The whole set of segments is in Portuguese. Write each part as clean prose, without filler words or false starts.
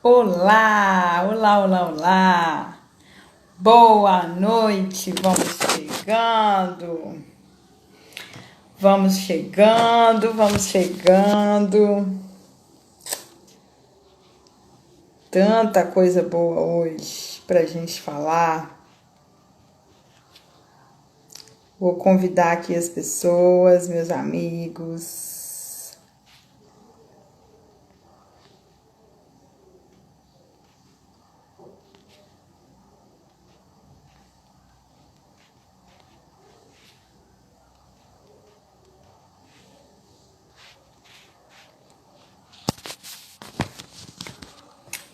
Olá, olá, olá, olá. Boa noite. Vamos chegando. Tanta coisa boa hoje pra gente falar. Vou convidar aqui as pessoas, meus amigos.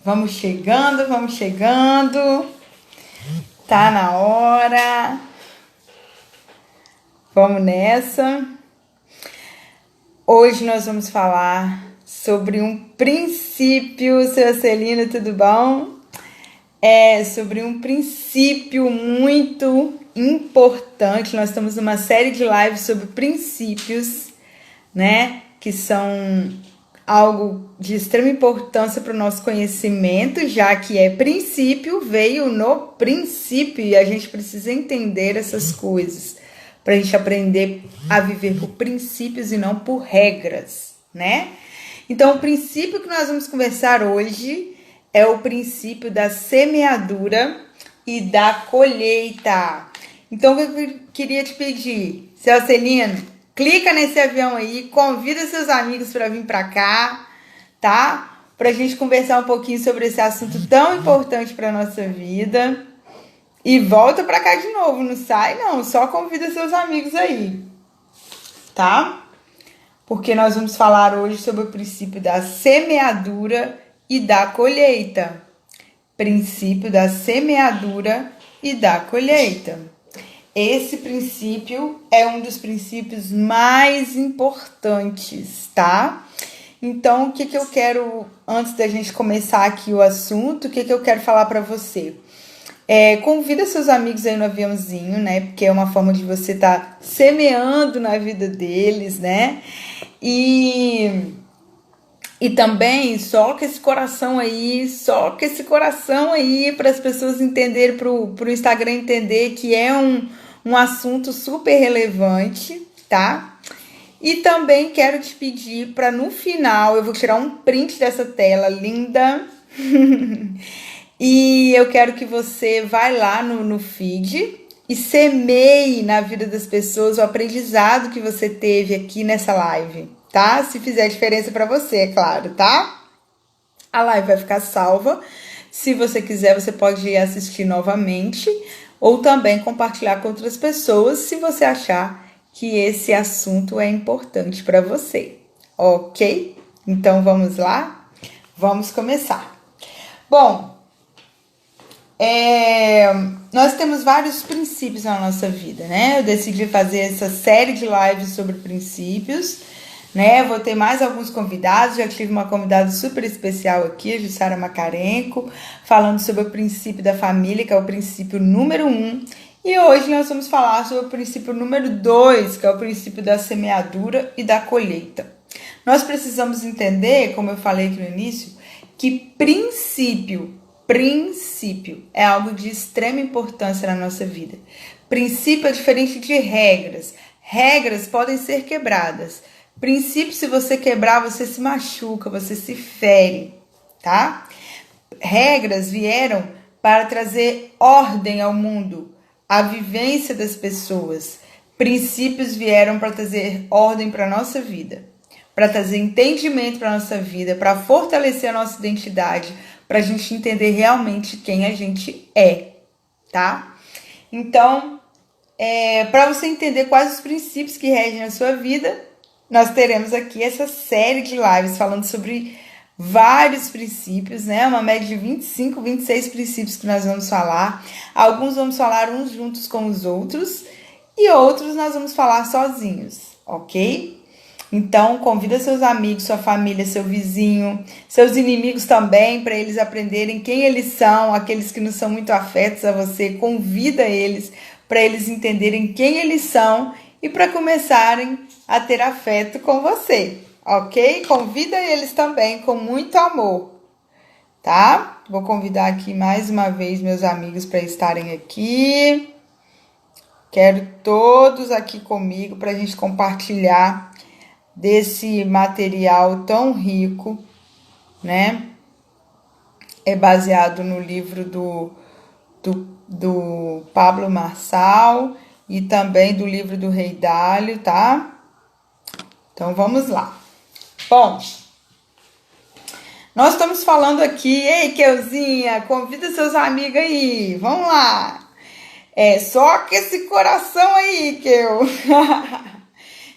Vamos chegando. Tá na hora. Vamos nessa. Hoje nós vamos falar sobre um princípio. Seu Celino, tudo bom? Sobre um princípio muito importante. Nós estamos numa série de lives sobre princípios, né? Que são algo de extrema importância para o nosso conhecimento, já que princípio, veio no princípio e a gente precisa entender essas coisas para a gente aprender a viver por princípios e não por regras, né? Então, o princípio que nós vamos conversar hoje é o princípio da semeadura e da colheita. Então, eu queria te pedir, seu Celino, clica nesse avião aí, convida seus amigos para vir para cá, tá? Pra gente conversar um pouquinho sobre esse assunto tão importante para nossa vida. E volta para cá de novo, não sai não, só convida seus amigos aí, tá? Porque nós vamos falar hoje sobre o princípio da semeadura e da colheita. Princípio da semeadura e da colheita. Esse princípio é um dos princípios mais importantes, tá? Então, o que eu quero, antes da gente começar aqui o assunto, o que eu quero falar para você? Convida seus amigos aí no aviãozinho, né? Porque é uma forma de você estar semeando na vida deles, né? E também soca esse coração aí para as pessoas entenderem, para o Instagram entender que é um assunto super relevante, tá? E também quero te pedir para no final, eu vou tirar um print dessa tela linda e eu quero que você vá lá no feed e semeie na vida das pessoas o aprendizado que você teve aqui nessa live, tá? Se fizer diferença para você, é claro, tá? A live vai ficar salva. Se você quiser, você pode ir assistir novamente ou também compartilhar com outras pessoas se você achar que esse assunto é importante para você, ok? Então vamos lá? Vamos começar. Bom, nós temos vários princípios na nossa vida, né? Eu decidi fazer essa série de lives sobre princípios, né? Vou ter mais alguns convidados, já tive uma convidada super especial aqui, a Jussara Macarenco, falando sobre o princípio da família, que é o princípio número 1. E hoje nós vamos falar sobre o princípio número 2, que é o princípio da semeadura e da colheita. Nós precisamos entender, como eu falei aqui no início, que princípio é algo de extrema importância na nossa vida. Princípio é diferente de regras. Regras podem ser quebradas. Princípio, se você quebrar, você se machuca, você se fere, tá? Regras vieram para trazer ordem ao mundo, a vivência das pessoas. Princípios vieram para trazer ordem para a nossa vida, para trazer entendimento para a nossa vida, para fortalecer a nossa identidade, para a gente entender realmente quem a gente é, tá? Então, para você entender quais os princípios que regem a sua vida, nós teremos aqui essa série de lives falando sobre vários princípios, né? Uma média de 25, 26 princípios que nós vamos falar. Alguns vamos falar uns juntos com os outros e outros nós vamos falar sozinhos, ok? Então, convida seus amigos, sua família, seu vizinho, seus inimigos também, para eles aprenderem quem eles são, aqueles que não são muito afetos a você, convida eles para eles entenderem quem eles são e para começarem a ter afeto com você, ok? Convida eles também com muito amor. tá? Vou convidar aqui mais uma vez meus amigos para estarem aqui. Quero todos aqui comigo para a gente compartilhar desse material tão rico, né? É baseado no livro do Pablo Marçal e também do livro do Rei Dalio, tá? Então vamos lá. Bom, nós estamos falando aqui, ei, Keuzinha, convida seus amigos aí, vamos lá. Só que esse coração aí, Keu.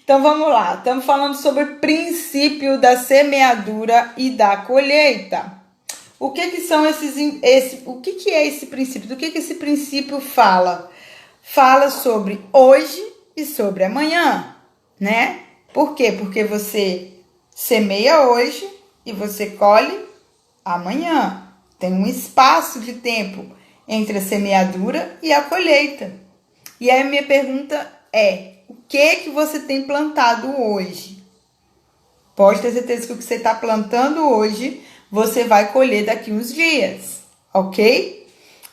Então vamos lá, estamos falando sobre o princípio da semeadura e da colheita. O que são o que é esse princípio? Do que esse princípio fala? Fala sobre hoje e sobre amanhã, né? Por quê? Porque você semeia hoje e você colhe amanhã. Tem um espaço de tempo entre a semeadura e a colheita. E aí a minha pergunta é: o que você tem plantado hoje? Pode ter certeza que o que você está plantando hoje, você vai colher daqui uns dias, ok?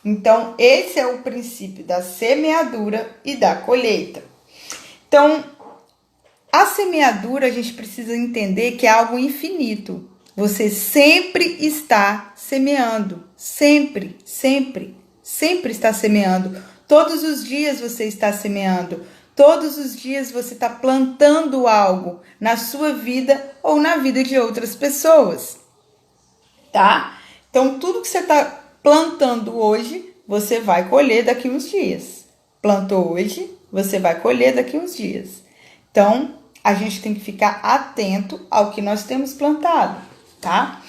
Então, esse é o princípio da semeadura e da colheita. Então, a semeadura, a gente precisa entender que é algo infinito. Você sempre está semeando. Sempre, sempre, sempre está semeando. Todos os dias você está semeando. Todos os dias você está plantando algo na sua vida ou na vida de outras pessoas, tá? Então, tudo que você está plantando hoje, você vai colher daqui uns dias. Plantou hoje, você vai colher daqui uns dias. Então, a gente tem que ficar atento ao que nós temos plantado, tá?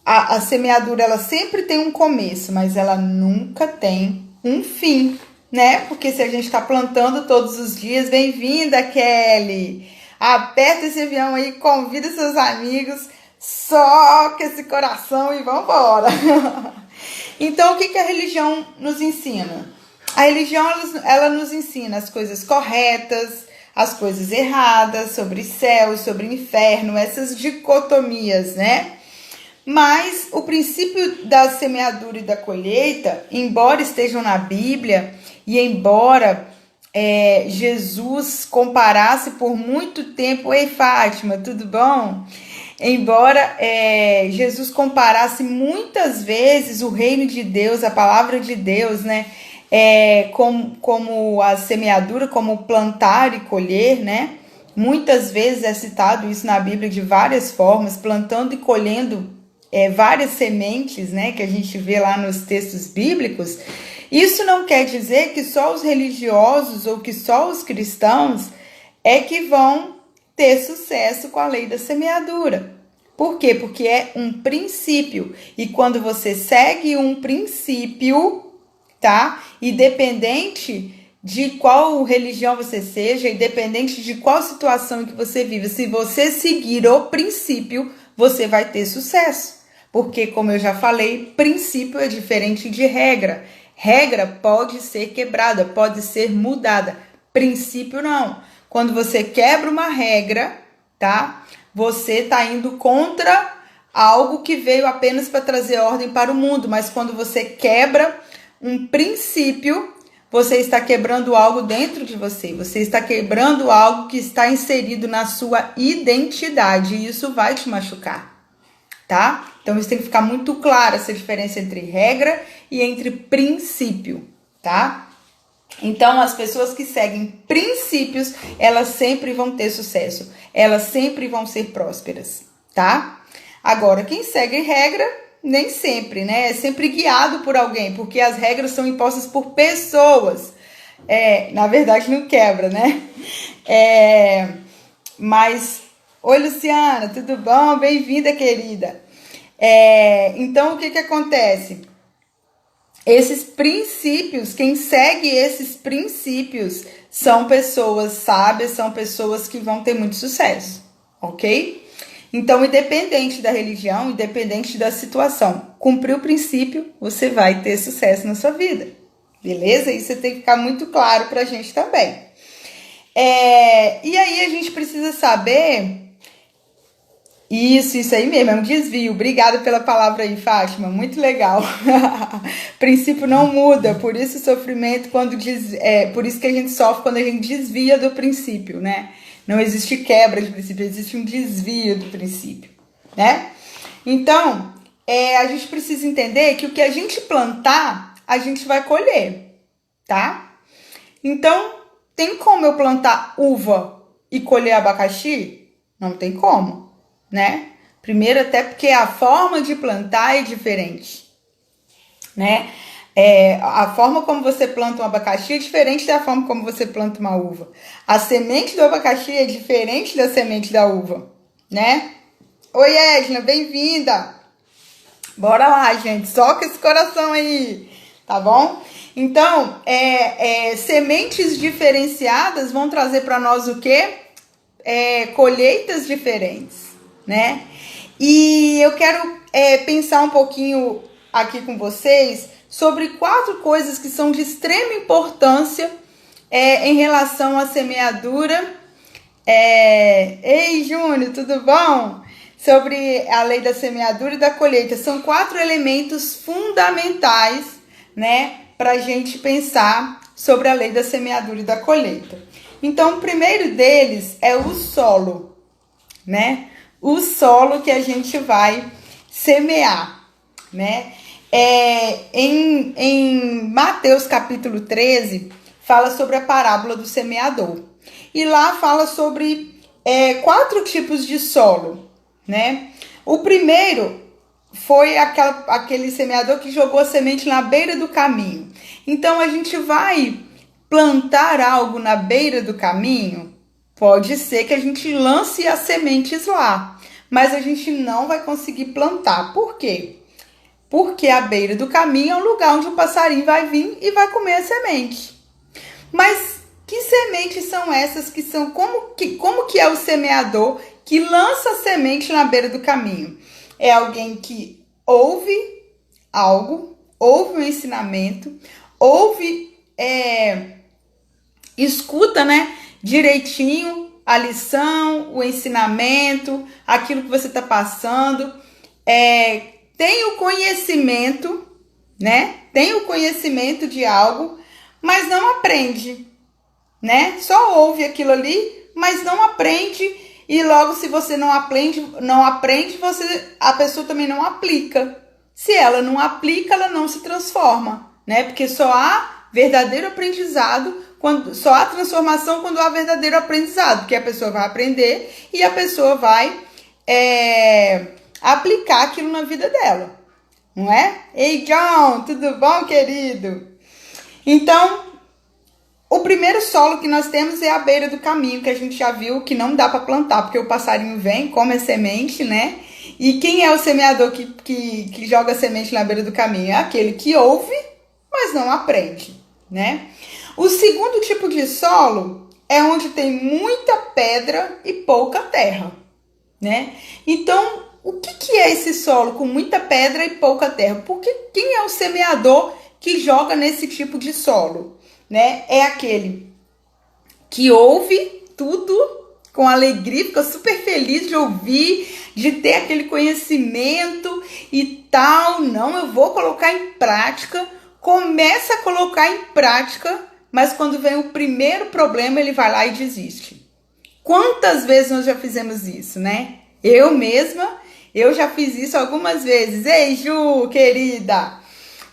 A semeadura, ela sempre tem um começo, mas ela nunca tem um fim, né? Porque se a gente está plantando todos os dias, bem-vinda, Kelly! Aperta esse avião aí, convida seus amigos, soca esse coração e vambora! Então, o que a religião nos ensina? A religião, ela nos ensina as coisas corretas, as coisas erradas, sobre céu, sobre inferno, essas dicotomias, né? Mas o princípio da semeadura e da colheita, embora estejam na Bíblia e embora Jesus comparasse por muito tempo... Ei, Fátima, tudo bom? Embora Jesus comparasse muitas vezes o reino de Deus, a palavra de Deus, né? Como a semeadura, como plantar e colher, né? Muitas vezes é citado isso na Bíblia de várias formas, plantando e colhendo várias sementes, né? Que a gente vê lá nos textos bíblicos. Isso não quer dizer que só os religiosos ou que só os cristãos é que vão ter sucesso com a lei da semeadura. Por quê? Porque é um princípio. E quando você segue um princípio, tá? Independente de qual religião você seja, independente de qual situação em que você vive, se você seguir o princípio, você vai ter sucesso. Porque, como eu já falei, princípio é diferente de regra. Regra pode ser quebrada, pode ser mudada. Princípio não. Quando você quebra uma regra, tá? Você está indo contra algo que veio apenas para trazer ordem para o mundo. Mas quando você quebra um princípio, você está quebrando algo dentro de você. Você está quebrando algo que está inserido na sua identidade. E isso vai te machucar, tá? Então, isso tem que ficar muito claro, essa diferença entre regra e entre princípio, tá? Então, as pessoas que seguem princípios, elas sempre vão ter sucesso. Elas sempre vão ser prósperas, tá? Agora, quem segue regra, nem sempre, né? É sempre guiado por alguém, porque as regras são impostas por pessoas. Na verdade, não quebra, né? Mas, oi, Luciana, tudo bom? Bem-vinda, querida. Então, o que acontece? Esses princípios, quem segue esses princípios são pessoas sábias, são pessoas que vão ter muito sucesso, ok? Então, independente da religião, independente da situação, cumprir o princípio, você vai ter sucesso na sua vida, beleza? Isso tem que ficar muito claro pra gente também. E aí a gente precisa saber Isso aí mesmo, é um desvio. Obrigada pela palavra aí, Fátima, muito legal. Princípio não muda, por isso o sofrimento por isso que a gente sofre quando a gente desvia do princípio, né? Não existe quebra de princípio, existe um desvio do princípio, né? Então, a gente precisa entender que o que a gente plantar, a gente vai colher, tá? Então, tem como eu plantar uva e colher abacaxi? Não tem como, né? Primeiro, até porque a forma de plantar é diferente, né? A forma como você planta um abacaxi é diferente da forma como você planta uma uva. A semente do abacaxi é diferente da semente da uva, né? Oi, Edna, bem-vinda! Bora lá, gente, soca esse coração aí, tá bom? Então, sementes diferenciadas vão trazer para nós o quê? Colheitas diferentes, né? E eu quero pensar um pouquinho aqui com vocês sobre 4 coisas que são de extrema importância em relação à semeadura. Ei, Júnior, tudo bom? Sobre a lei da semeadura e da colheita. São 4 elementos fundamentais, né, para a gente pensar sobre a lei da semeadura e da colheita. Então, o primeiro deles é o solo, né? O solo que a gente vai semear, né? Em Mateus capítulo 13, fala sobre a parábola do semeador. E lá fala sobre 4 tipos de solo, né? O primeiro foi aquele semeador que jogou a semente na beira do caminho. Então, a gente vai plantar algo na beira do caminho, pode ser que a gente lance as sementes lá, mas a gente não vai conseguir plantar. Por quê? Porque a beira do caminho é um lugar onde o passarinho vai vir e vai comer a semente. Mas que sementes são essas que são... Como que é o semeador que lança a semente na beira do caminho? É alguém que ouve algo, ouve um ensinamento, escuta, né, direitinho a lição, o ensinamento, aquilo que você está passando, tem o conhecimento, né? Tem o conhecimento de algo, mas não aprende, né? Só ouve aquilo ali, mas não aprende. E logo, se você não aprende, a pessoa também não aplica. Se ela não aplica, ela não se transforma, né? Porque só há verdadeiro aprendizado, só há transformação quando há verdadeiro aprendizado, porque a pessoa vai aprender e a pessoa vai aplicar aquilo na vida dela, não é? Ei, John, tudo bom, querido? Então, o primeiro solo que nós temos é a beira do caminho, que a gente já viu que não dá para plantar, porque o passarinho vem, come a semente, né? E quem é o semeador que joga a semente na beira do caminho? É aquele que ouve, mas não aprende, né? O segundo tipo de solo é onde tem muita pedra e pouca terra, né? Então, o que é esse solo com muita pedra e pouca terra? Porque quem é o semeador que joga nesse tipo de solo, né? É aquele que ouve tudo com alegria, fica super feliz de ouvir, de ter aquele conhecimento e tal. Não, eu vou colocar em prática. Começa a colocar em prática, mas quando vem o primeiro problema, ele vai lá e desiste. Quantas vezes nós já fizemos isso, né? Eu mesma, eu já fiz isso algumas vezes. Ei, Ju, querida!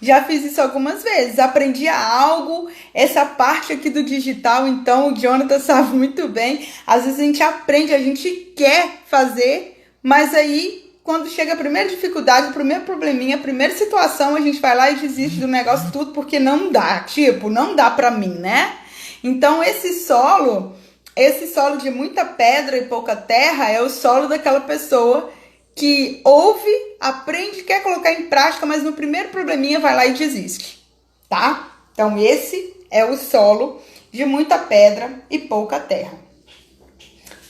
Já fiz isso algumas vezes. Aprendi algo, essa parte aqui do digital, então o Jonathan sabe muito bem. Às vezes a gente aprende, a gente quer fazer, mas aí quando chega a primeira dificuldade, o primeiro probleminha, a primeira situação, a gente vai lá e desiste do negócio tudo porque não dá. Tipo, não dá pra mim, né? Então esse solo de muita pedra e pouca terra é o solo daquela pessoa que ouve, aprende, quer colocar em prática, mas no primeiro probleminha vai lá e desiste, tá? Então esse é o solo de muita pedra e pouca terra.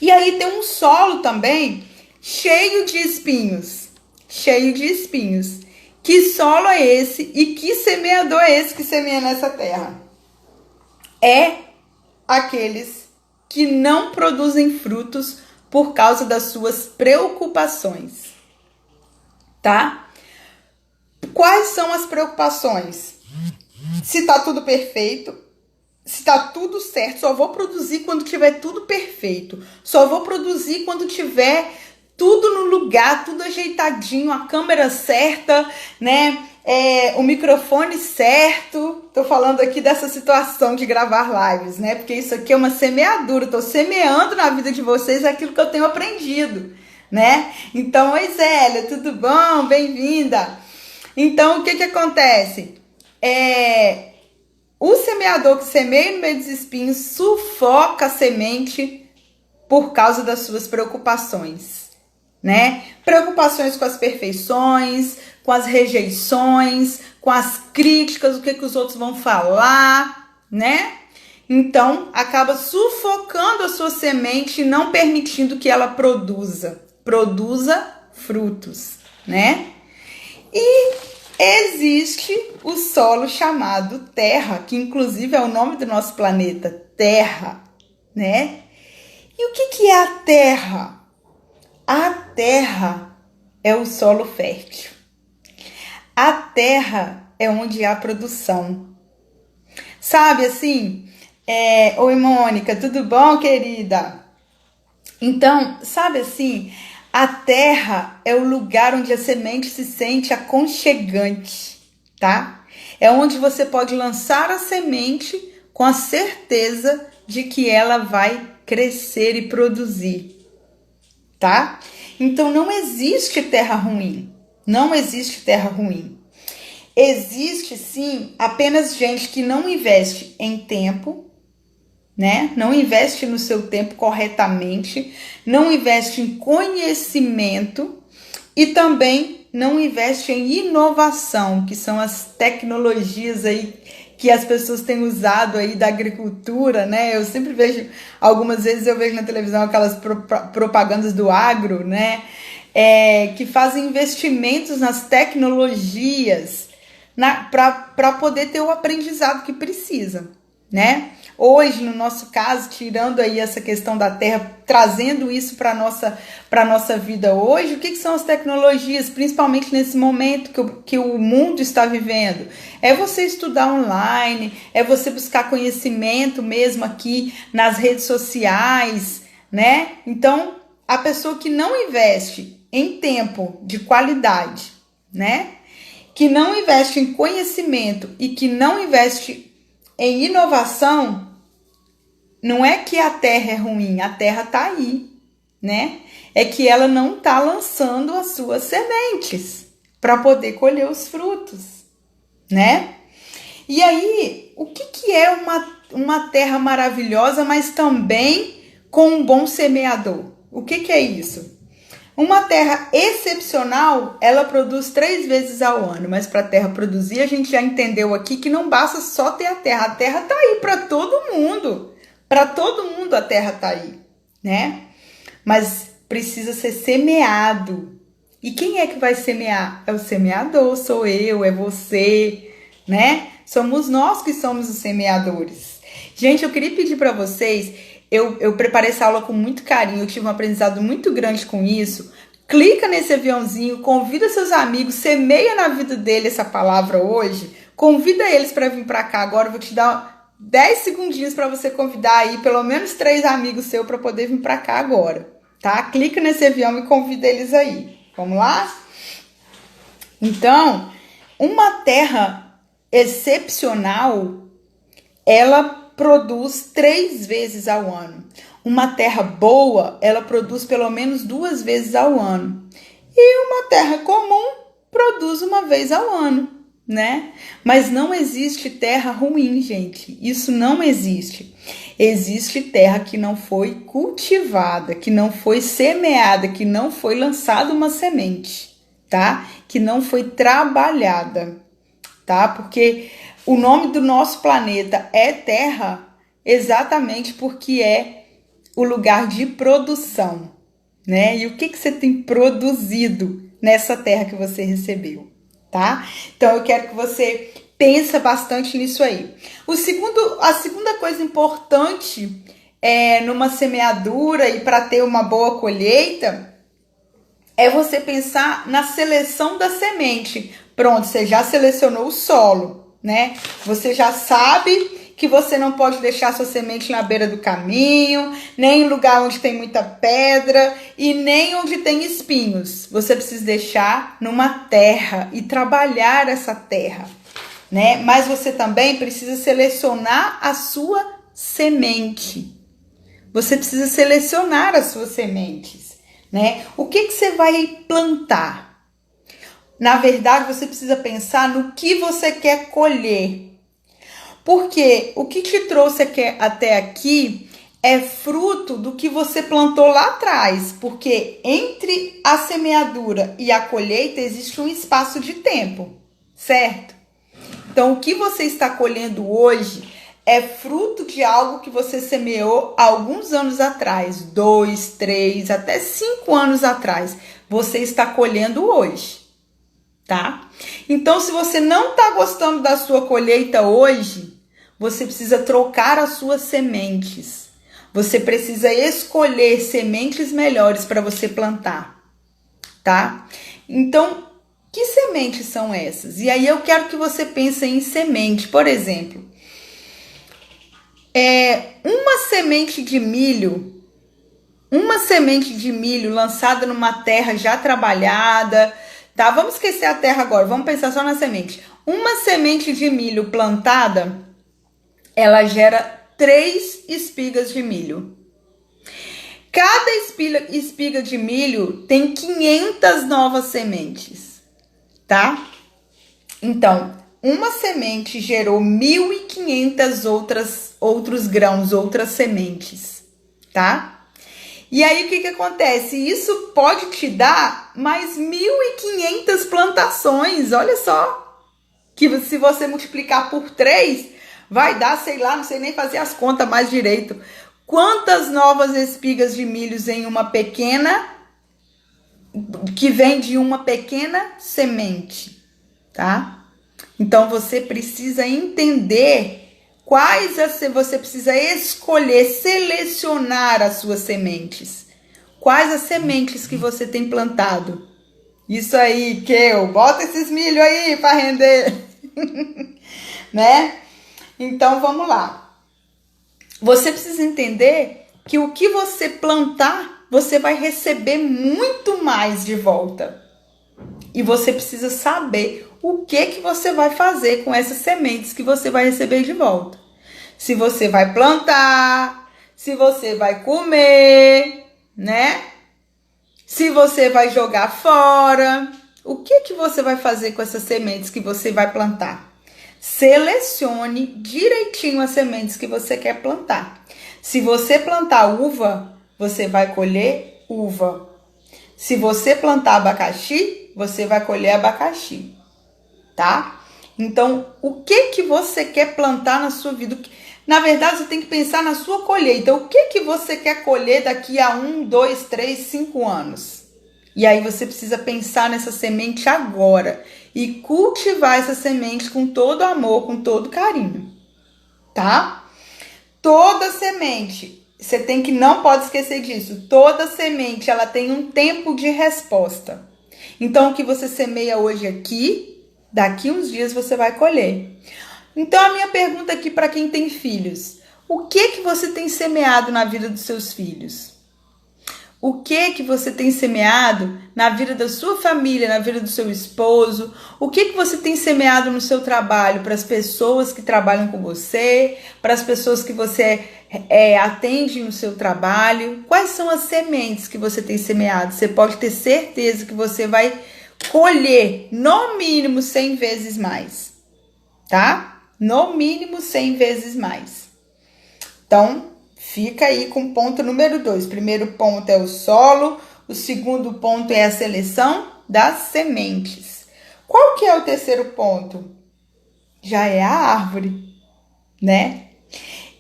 E aí tem um solo também cheio de espinhos. Que solo é esse e que semeador é esse que semeia nessa terra? É aqueles que não produzem frutos por causa das suas preocupações, tá? Quais são as preocupações? Se tá tudo perfeito, se tá tudo certo, só vou produzir quando tiver tudo perfeito. Só vou produzir quando tiver tudo no lugar, tudo ajeitadinho, a câmera certa, né? O microfone certo. Tô falando aqui dessa situação de gravar lives, né? Porque isso aqui é uma semeadura. Tô semeando na vida de vocês aquilo que eu tenho aprendido, né? Então, oi Zélia, tudo bom? Bem-vinda! Então, o que acontece? O semeador que semeia no meio dos espinhos sufoca a semente por causa das suas preocupações, né? Preocupações com as perfeições, com as rejeições, com as críticas, o que os outros vão falar, né? Então, acaba sufocando a sua semente e não permitindo que ela produza frutos, né? E existe o solo chamado Terra, que inclusive é o nome do nosso planeta, Terra, né? E o que é a Terra? A Terra é o solo fértil. A Terra é onde há produção. Sabe assim? Oi, Mônica, tudo bom, querida? Então, sabe assim? A terra é o lugar onde a semente se sente aconchegante, tá? É onde você pode lançar a semente com a certeza de que ela vai crescer e produzir, tá? Então não existe terra ruim, não existe terra ruim. Existe sim apenas gente que não investe em tempo, né? Não investe no seu tempo corretamente, não investe em conhecimento e também não investe em inovação, que são as tecnologias aí que as pessoas têm usado aí da agricultura, né? Eu sempre vejo, algumas vezes eu vejo na televisão aquelas propagandas do agro, né? Que fazem investimentos nas tecnologias para poder ter o aprendizado que precisa, né? Hoje, no nosso caso, tirando aí essa questão da terra, trazendo isso para nossa vida hoje, o que são as tecnologias, principalmente nesse momento que o mundo está vivendo? É você estudar online, é você buscar conhecimento mesmo aqui nas redes sociais, né? Então, a pessoa que não investe em tempo de qualidade, né? Que não investe em conhecimento e que não investe em inovação, não é que a terra é ruim, a terra tá aí, né? É que ela não tá lançando as suas sementes para poder colher os frutos, né? E aí, o que é uma terra maravilhosa, mas também com um bom semeador? O que é isso? Uma terra excepcional, ela produz 3 vezes ao ano, mas para a terra produzir, a gente já entendeu aqui que não basta só ter a terra tá aí para todo mundo. Para todo mundo a terra tá aí, né? Mas precisa ser semeado. E quem é que vai semear? É o semeador, sou eu, é você, né? Somos nós que somos os semeadores. Gente, eu queria pedir para vocês, eu preparei essa aula com muito carinho, eu tive um aprendizado muito grande com isso. Clica nesse aviãozinho, convida seus amigos, semeia na vida dele essa palavra hoje, convida eles para vir para cá agora, eu vou te dar 10 segundinhos para você convidar aí pelo menos 3 amigos seus para poder vir para cá agora, tá? Clica nesse avião e convida eles aí. Vamos lá? Então, uma terra excepcional, ela produz 3 vezes ao ano. Uma terra boa, ela produz pelo menos 2 vezes ao ano. E uma terra comum produz 1 vez ao ano, né? Mas não existe terra ruim, gente. Isso não existe. Existe terra que não foi cultivada, que não foi semeada, que não foi lançada uma semente, tá? Que não foi trabalhada, tá? Porque o nome do nosso planeta é Terra exatamente porque é o lugar de produção, né? E o que você tem produzido nessa terra que você recebeu, tá? Então eu quero que você pense bastante nisso aí. A segunda coisa importante numa semeadura e para ter uma boa colheita, é você pensar na seleção da semente. Pronto, você já selecionou o solo, né? Você já sabe que você não pode deixar sua semente na beira do caminho, nem em lugar onde tem muita pedra e nem onde tem espinhos. Você precisa deixar numa terra e trabalhar essa terra, né? Mas você também precisa selecionar a sua semente. Você precisa selecionar as suas sementes, né? O que você vai plantar? Na verdade, você precisa pensar no que você quer colher. Porque o que te trouxe até aqui é fruto do que você plantou lá atrás. Porque entre a semeadura e a colheita existe um espaço de tempo, certo? Então, o que você está colhendo hoje é fruto de algo que você semeou há alguns anos atrás, 2, 3, até 5 anos atrás. Você está colhendo hoje, tá? Então, se você não está gostando da sua colheita hoje, você precisa trocar as suas sementes. Você precisa escolher sementes melhores para você plantar, tá? Então, que sementes são essas? E aí eu quero que você pense em semente. Por exemplo, uma semente de milho lançada numa terra já trabalhada, tá? Vamos esquecer a terra agora, vamos pensar só na semente. Uma semente de milho plantada, ela gera 3 espigas de milho. Cada espiga de milho tem 500 novas sementes, tá? Então, uma semente gerou 1.500 outros grãos, outras sementes, tá? E aí, o que acontece? Isso pode te dar mais 1.500 plantações, olha só. Que se você multiplicar por 3, vai dar, sei lá, não sei nem fazer as contas mais direito. Quantas novas espigas de milhos em uma pequena, que vem de uma pequena semente, tá? Então, você precisa entender você precisa escolher, selecionar as suas sementes. Quais as sementes que você tem plantado? Isso aí, Keu, bota esses milho aí para render, né? Então, vamos lá. Você precisa entender que o que você plantar, você vai receber muito mais de volta. E você precisa saber o que você vai fazer com essas sementes que você vai receber de volta. Se você vai plantar, se você vai comer, né? Se você vai jogar fora. O que você vai fazer com essas sementes que você vai plantar? Selecione direitinho as sementes que você quer plantar. Se você plantar uva, você vai colher uva. Se você plantar abacaxi, você vai colher abacaxi, tá? Então, o que você quer plantar na sua vida? Na verdade, você tem que pensar na sua colheita. O que você quer colher daqui a 1, 2, 3, 5 anos? E aí você precisa pensar nessa semente agora e cultivar essa semente com todo amor, com todo carinho, tá? Toda semente, não pode esquecer disso. Toda semente, ela tem um tempo de resposta. Então, o que você semeia hoje aqui, daqui uns dias você vai colher. Então, a minha pergunta aqui para quem tem filhos: o que você tem semeado na vida dos seus filhos? O que você tem semeado na vida da sua família, na vida do seu esposo? O que você tem semeado no seu trabalho para as pessoas que trabalham com você, para as pessoas que você atende no seu trabalho? Quais são as sementes que você tem semeado? Você pode ter certeza que você vai colher no mínimo 100 vezes mais, tá? No mínimo 100 vezes mais. Então, fica aí com o ponto número 2. O primeiro ponto é o solo. O segundo ponto é a seleção das sementes. Qual que é o terceiro ponto? Já é a árvore, né?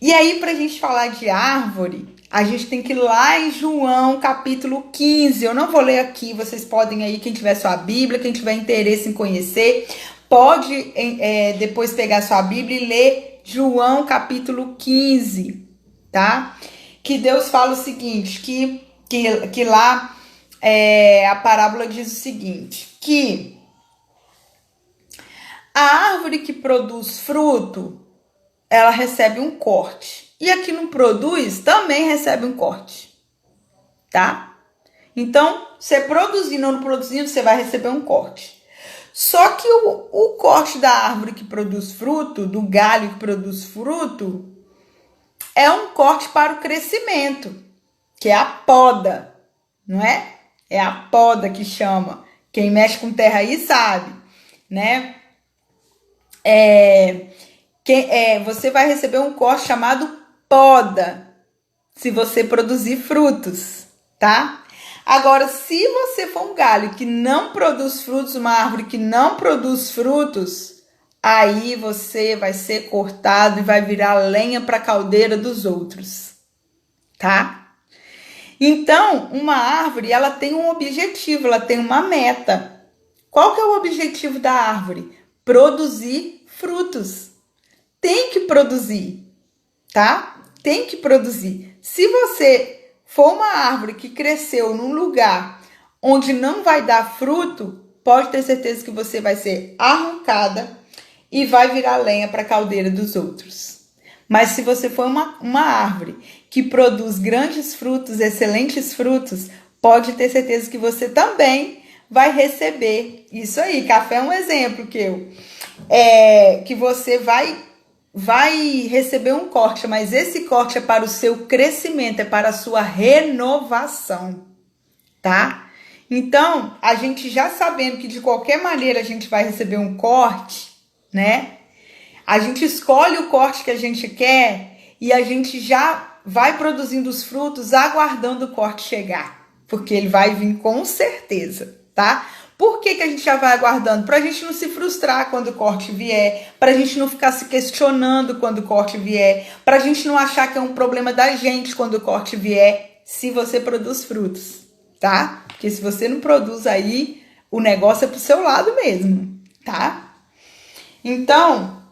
E aí, para a gente falar de árvore, a gente tem que ir lá em João, capítulo 15. Eu não vou ler aqui, vocês podem aí, quem tiver sua Bíblia, quem tiver interesse em conhecer, pode depois pegar sua Bíblia e ler João, capítulo 15. Tá? que Deus fala o seguinte, que lá a parábola diz o seguinte, que a árvore que produz fruto, ela recebe um corte. E a que não produz também recebe um corte. Tá? Então, você produzindo ou não produzindo, você vai receber um corte. Só que o corte da árvore que produz fruto, do galho que produz fruto, é um corte para o crescimento, que é a poda, não é? É a poda que chama. Quem mexe com terra aí sabe, né? Você vai receber um corte chamado poda, se você produzir frutos, tá? Agora, se você for um galho que não produz frutos, uma árvore que não produz frutos, aí você vai ser cortado e vai virar lenha para a caldeira dos outros, tá? Então, uma árvore, ela tem um objetivo, ela tem uma meta. Qual que é o objetivo da árvore? Produzir frutos. Tem que produzir, tá? Tem que produzir. Se você for uma árvore que cresceu num lugar onde não vai dar fruto, pode ter certeza que você vai ser arrancada e vai virar lenha para a caldeira dos outros. Mas se você for uma árvore que produz grandes frutos, excelentes frutos, pode ter certeza que você também vai receber. Isso aí, café é um exemplo que você vai receber um corte, mas esse corte é para o seu crescimento, é para a sua renovação, tá? Então, a gente já sabendo que de qualquer maneira a gente vai receber um corte, né? A gente escolhe o corte que a gente quer e a gente já vai produzindo os frutos aguardando o corte chegar, porque ele vai vir com certeza, tá? Por que a gente já vai aguardando? Para a gente não se frustrar quando o corte vier, para a gente não ficar se questionando quando o corte vier, para a gente não achar que é um problema da gente quando o corte vier, se você produz frutos, tá? Porque se você não produz aí, o negócio é pro seu lado mesmo, tá? Então,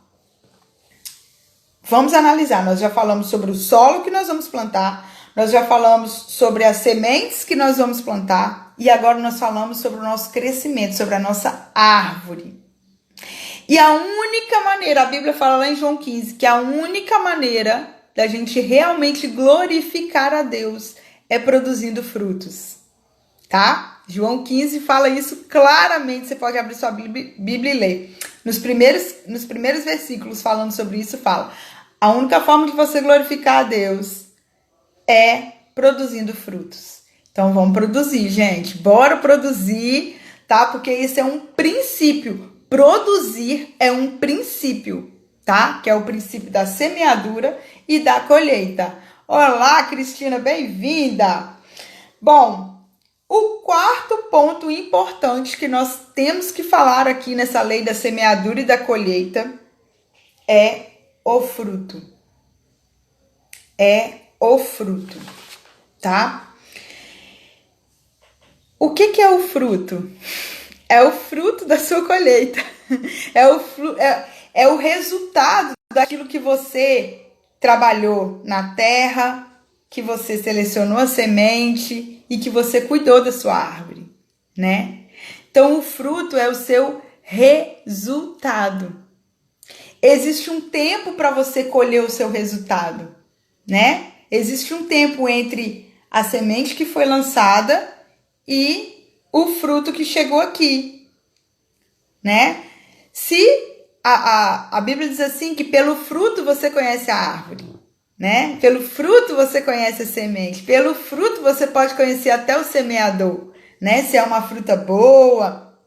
vamos analisar. Nós já falamos sobre o solo que nós vamos plantar, nós já falamos sobre as sementes que nós vamos plantar, e agora nós falamos sobre o nosso crescimento, sobre a nossa árvore. E a única maneira, a Bíblia fala lá em João 15, que a única maneira da gente realmente glorificar a Deus é produzindo frutos, tá? João 15 fala isso claramente, você pode abrir sua Bíblia e ler. Nos primeiros versículos falando sobre isso, fala: a única forma de você glorificar a Deus é produzindo frutos. Então, vamos produzir, gente. Bora produzir, tá? Porque isso é um princípio. Produzir é um princípio, tá? Que é o princípio da semeadura e da colheita. Olá, Cristina, bem-vinda! Bom, o quarto ponto importante que nós temos que falar aqui nessa lei da semeadura e da colheita é o fruto. É o fruto, tá? O que é o fruto? É o fruto da sua colheita. É o resultado daquilo que você trabalhou na terra, que você selecionou a semente e que você cuidou da sua árvore, né? Então, o fruto é o seu resultado. Existe um tempo para você colher o seu resultado, né? Existe um tempo entre a semente que foi lançada e o fruto que chegou aqui, né? Se a Bíblia diz assim que pelo fruto você conhece a árvore, né? Pelo fruto você conhece a semente, pelo fruto você pode conhecer até o semeador, né? Se é uma fruta boa,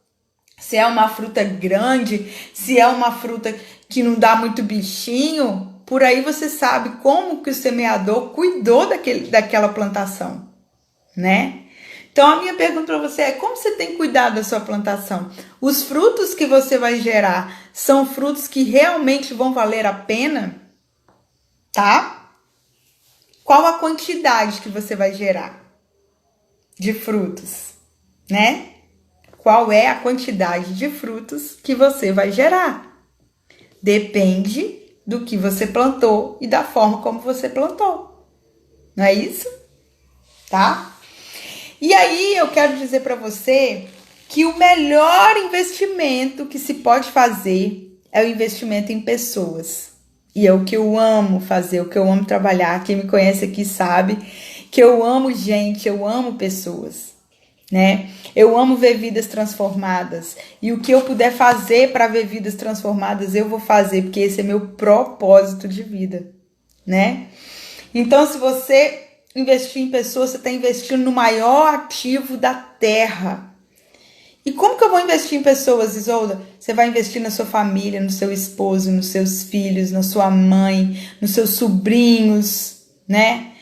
se é uma fruta grande, se é uma fruta que não dá muito bichinho, por aí você sabe como que o semeador cuidou daquela plantação, né? Então, a minha pergunta para você é: como você tem cuidado da sua plantação? Os frutos que você vai gerar são frutos que realmente vão valer a pena? Tá? Qual a quantidade que você vai gerar de frutos, né? Qual é a quantidade de frutos que você vai gerar? Depende do que você plantou e da forma como você plantou, Não é isso? Tá? E aí eu quero dizer para você que o melhor investimento que se pode fazer é o investimento em pessoas. E é o que eu amo fazer, o que eu amo trabalhar. Quem me conhece aqui sabe que eu amo gente, eu amo pessoas, né? Eu amo ver vidas transformadas. E o que eu puder fazer para ver vidas transformadas, eu vou fazer, porque esse é meu propósito de vida, né? Então, se você investir em pessoas, você está investindo no maior ativo da Terra. E como que eu vou investir em pessoas, Isolda? Você vai investir na sua família, no seu esposo, nos seus filhos, na sua mãe, nos seus sobrinhos, né?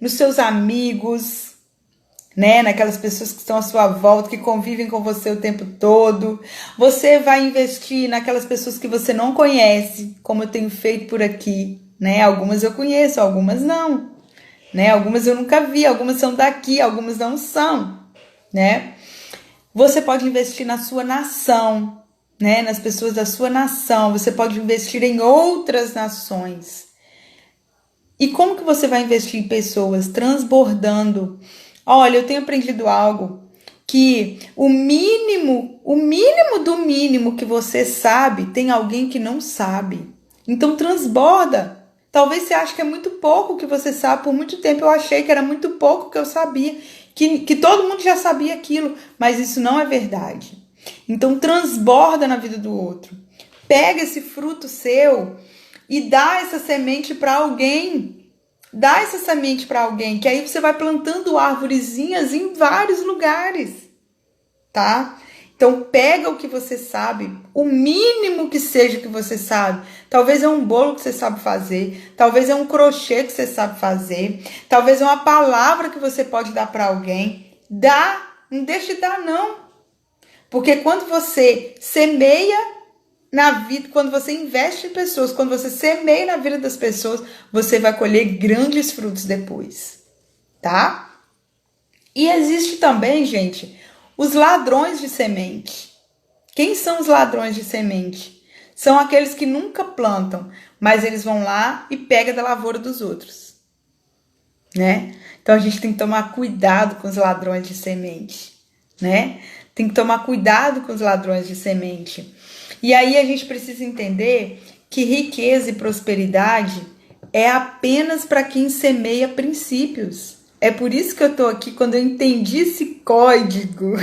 Nos seus amigos, né? Naquelas pessoas que estão à sua volta, que convivem com você o tempo todo. Você vai investir naquelas pessoas que você não conhece, como eu tenho feito por aqui, né? Algumas eu conheço, algumas não, né? Algumas eu nunca vi, algumas são daqui, algumas não são, né? Você pode investir na sua nação, né? Nas pessoas da sua nação. Você pode investir em outras nações. E como que você vai investir em pessoas? Transbordando. Olha, eu tenho aprendido algo que o mínimo do mínimo que você sabe, tem alguém que não sabe. Então transborda. Talvez você ache que é muito pouco o que você sabe. Por muito tempo eu achei que era muito pouco o que eu sabia. Que todo mundo já sabia aquilo, mas isso não é verdade. Então transborda na vida do outro. Pega esse fruto seu e dá essa semente para alguém. Dá essa semente para alguém, que aí você vai plantando árvorezinhas em vários lugares, tá? Então pega o que você sabe, o mínimo que seja que você sabe. Talvez é um bolo que você sabe fazer, talvez é um crochê que você sabe fazer, talvez é uma palavra que você pode dar para alguém. Dá, não deixe de dar não. Porque quando você semeia na vida, quando você investe em pessoas, quando você semeia na vida das pessoas, você vai colher grandes frutos depois, tá? E existe também, gente, os ladrões de semente. Quem são os ladrões de semente? São aqueles que nunca plantam, mas eles vão lá e pegam da lavoura dos outros, né? Então a gente tem que tomar cuidado com os ladrões de semente, né? Tem que tomar cuidado com os ladrões de semente. E aí a gente precisa entender que riqueza e prosperidade é apenas para quem semeia princípios. É por isso que eu tô aqui. Quando eu entendi esse código,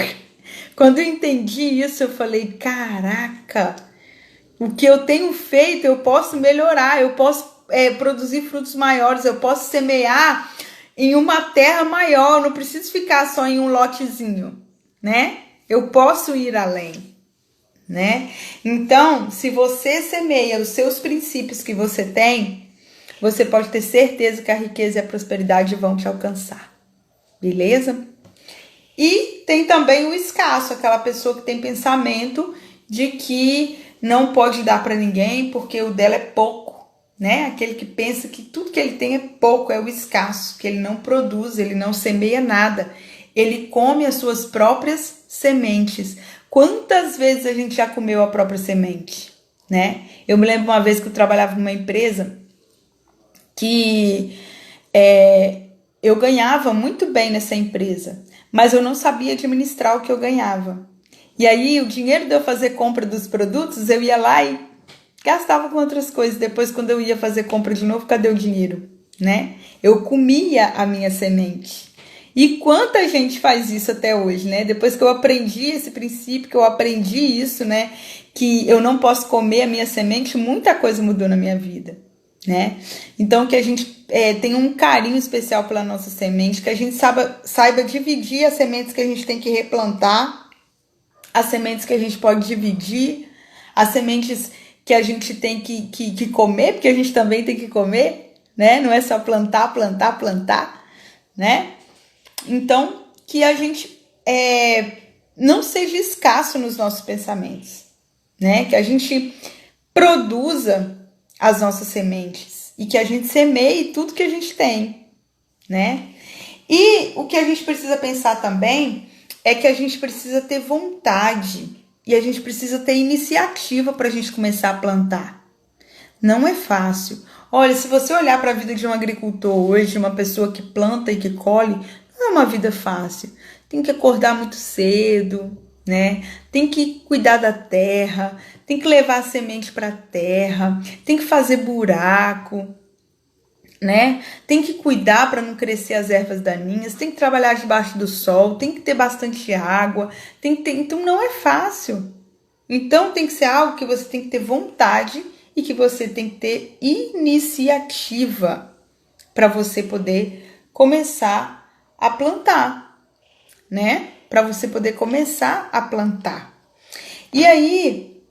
quando eu entendi isso, eu falei, caraca, o que eu tenho feito, eu posso melhorar, eu posso produzir frutos maiores, eu posso semear em uma terra maior, não preciso ficar só em um lotezinho, né? Eu posso ir além, né? Então, se você semeia os seus princípios que você tem, você pode ter certeza que a riqueza e a prosperidade vão te alcançar, beleza? E tem também o escasso, aquela pessoa que tem pensamento de que não pode dar para ninguém porque o dela é pouco, né? Aquele que pensa que tudo que ele tem é pouco, é o escasso, que ele não produz, ele não semeia nada, ele come as suas próprias sementes. Quantas vezes a gente já comeu a própria semente, né? Eu me lembro uma vez que eu trabalhava numa empresa que eu ganhava muito bem nessa empresa, mas eu não sabia administrar o que eu ganhava. E aí o dinheiro de eu fazer compra dos produtos, eu ia lá e gastava com outras coisas. Depois, quando eu ia fazer compra de novo, cadê o dinheiro, né? Eu comia a minha semente. E quanta gente faz isso até hoje, né? Depois que eu aprendi esse princípio, que eu aprendi isso, né? Que eu não posso comer a minha semente, muita coisa mudou na minha vida, né? Então, que a gente tenha um carinho especial pela nossa semente, que a gente saiba dividir as sementes que a gente tem que replantar, as sementes que a gente pode dividir, as sementes que a gente tem que comer, porque a gente também tem que comer, né? Não é só plantar, né? Então, que a gente não seja escasso nos nossos pensamentos, né? Que a gente produza as nossas sementes e que a gente semeie tudo que a gente tem, né? E o que a gente precisa pensar também é que a gente precisa ter vontade e a gente precisa ter iniciativa para a gente começar a plantar. Não é fácil. Olha, se você olhar para a vida de um agricultor hoje, de uma pessoa que planta e que colhe, não é uma vida fácil. Tem que acordar muito cedo, né? Tem que cuidar da terra, tem que levar a semente para a terra, tem que fazer buraco, né? Tem que cuidar para não crescer as ervas daninhas, tem que trabalhar debaixo do sol, tem que ter bastante água, então não é fácil. Então tem que ser algo que você tem que ter vontade e que você tem que ter iniciativa para você poder começar a plantar, né? Para você poder começar a plantar. E aí,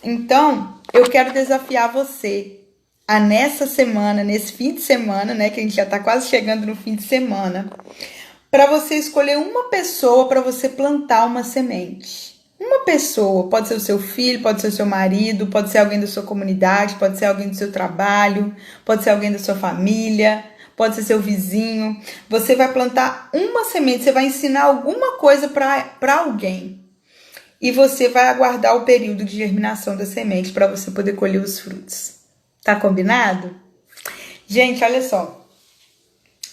então, eu quero desafiar você a nessa semana, nesse fim de semana, né, que a gente já tá quase chegando no fim de semana, para você escolher uma pessoa para você plantar uma semente. Uma pessoa, pode ser o seu filho, pode ser o seu marido, pode ser alguém da sua comunidade, pode ser alguém do seu trabalho, pode ser alguém da sua família, pode ser seu vizinho. Você vai plantar uma semente, você vai ensinar alguma coisa para alguém. E você vai aguardar o período de germinação da semente para você poder colher os frutos. Tá combinado? Gente, olha só.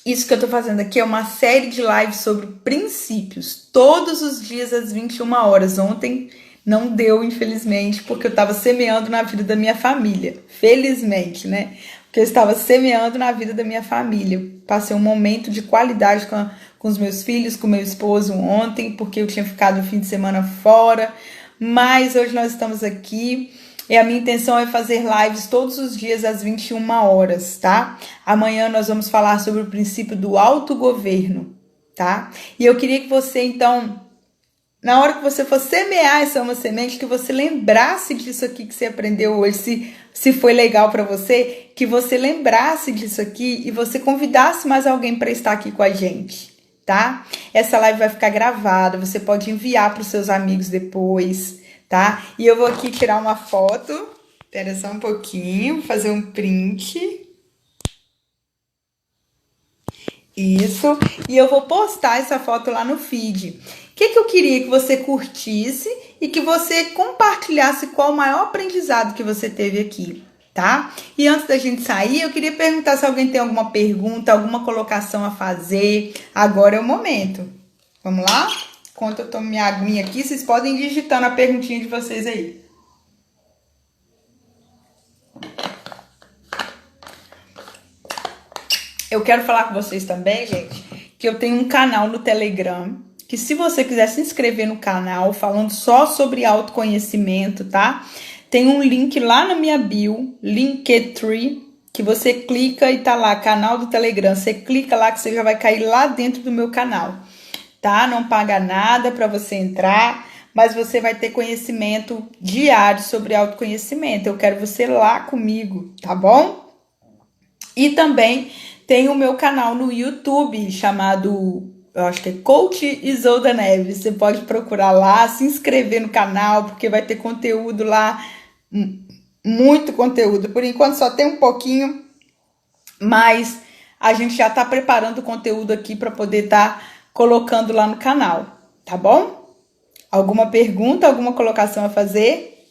Isso que eu tô fazendo aqui é uma série de lives sobre princípios. Todos os dias às 21 horas. Ontem não deu, infelizmente, porque eu tava semeando na vida da minha família. Felizmente, né? Porque eu estava semeando na vida da minha família. Passei um momento de qualidade com os meus filhos, com meu esposo ontem, porque eu tinha ficado o fim de semana fora. Mas hoje nós estamos aqui. E a minha intenção é fazer lives todos os dias às 21 horas, tá? Amanhã nós vamos falar sobre o princípio do autogoverno, tá? E eu queria que você, então, na hora que você for semear essa uma semente, que você lembrasse disso aqui que você aprendeu hoje, se foi legal para você, que você lembrasse disso aqui e você convidasse mais alguém para estar aqui com a gente, tá? Essa live vai ficar gravada, você pode enviar para os seus amigos depois, tá? E eu vou aqui tirar uma foto. Espera só um pouquinho, fazer um print. Isso. E eu vou postar essa foto lá no feed. O que eu queria que você curtisse e que você compartilhasse qual o maior aprendizado que você teve aqui, tá? E antes da gente sair, eu queria perguntar se alguém tem alguma pergunta, alguma colocação a fazer. Agora é o momento. Vamos lá? Enquanto eu tomo minha aguinha aqui, vocês podem ir digitando a perguntinha de vocês aí. Eu quero falar com vocês também, gente, que eu tenho um canal no Telegram, que se você quiser se inscrever no canal, falando só sobre autoconhecimento, tá? Tem um link lá na minha bio, Linktree, que você clica e tá lá, canal do Telegram. Você clica lá que você já vai cair lá dentro do meu canal. Tá? Não paga nada para você entrar, mas você vai ter conhecimento diário sobre autoconhecimento. Eu quero você lá comigo, tá bom? E também tem o meu canal no YouTube chamado, eu acho que é Coach Isolda Neves. Você pode procurar lá, se inscrever no canal, porque vai ter conteúdo lá, muito conteúdo. Por enquanto só tem um pouquinho, mas a gente já tá preparando o conteúdo aqui para poder estar colocando lá no canal, tá bom? Alguma pergunta, alguma colocação a fazer?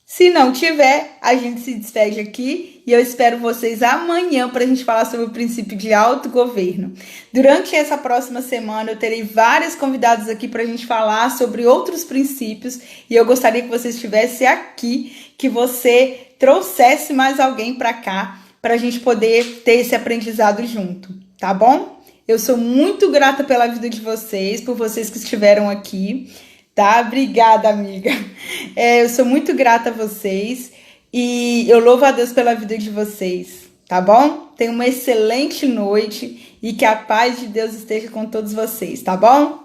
Se não tiver, a gente se despede aqui e eu espero vocês amanhã para a gente falar sobre o princípio de autogoverno. Durante essa próxima semana eu terei vários convidados aqui para a gente falar sobre outros princípios e eu gostaria que você estivesse aqui, que você trouxesse mais alguém para cá para a gente poder ter esse aprendizado junto, tá bom? Eu sou muito grata pela vida de vocês, por vocês que estiveram aqui, tá? Obrigada, amiga. Eu sou muito grata a vocês e eu louvo a Deus pela vida de vocês, tá bom? Tenham uma excelente noite e que a paz de Deus esteja com todos vocês, tá bom?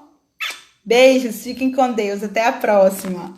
Beijos, fiquem com Deus. Até a próxima.